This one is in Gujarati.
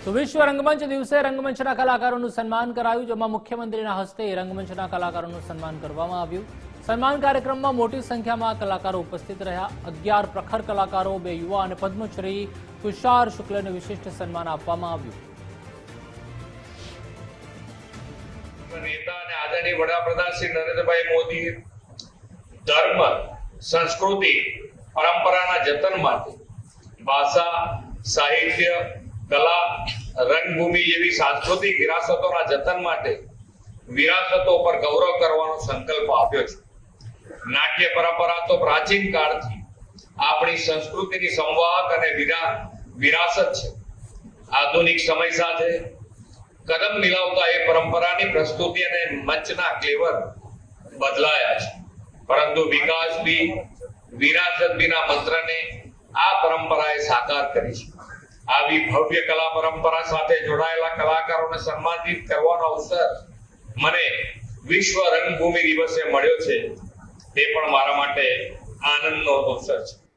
તો વિશ્વ રંગમંચ દિવસે રંગમંચના કલાકારોનું સન્માન કરાયું, જેમાં મુખ્યમંત્રીના હસ્તે રંગમંચના કલાકારોનું સન્માન કરવામાં આવ્યું। સન્માન કાર્યક્રમમાં મોટી સંખ્યામાં કલાકારો ઉપસ્થિત રહ્યા। 11 પ્રખર કલાકારો, 2 યુવા અને પદ્મશ્રી તુષાર શુક્લને વિશિષ્ટ સન્માન આપવામાં આવ્યું। नेता અને આદરણીય વડાપ્રધાન શ્રી નરેન્દ્રભાઈ મોદી ધર્મ, સંસ્કૃતિ, પરંપરાના જતન માટે ભાષા, સાહિત્ય, કલા, રંગભૂમિ જેવી સાંસ્કૃતિક વિરાસતોના જતન માટે વિરાસતો પર ગૌરવ કરવાનો સંકલ્પ આપ્યો છે। નાટ્ય પરંપરા તો પ્રાચીન કાળથી આપણી સંસ્કૃતિની સંવાહક અને વિરાસત છે। આધુનિક સમય સાથે કદમ મિલાવતા એ પરંપરાની પ્રસ્તુતિ અને મંચના ક્લેવર બદલાયા છે, પરંતુ વિકાસ બી વિરાસત બીના મંત્રને આ પરંપરાએ સાકાર કરી છે। આવી ભવ્ય કલા પરંપરા સાથે જોડાયેલા કલાકારોને સન્માનિત કરવાનો અવસર મને વિશ્વ રંગભૂમિ દિવસે મળ્યો છે, તે પણ મારા માટે આનંદનો અવસર છે।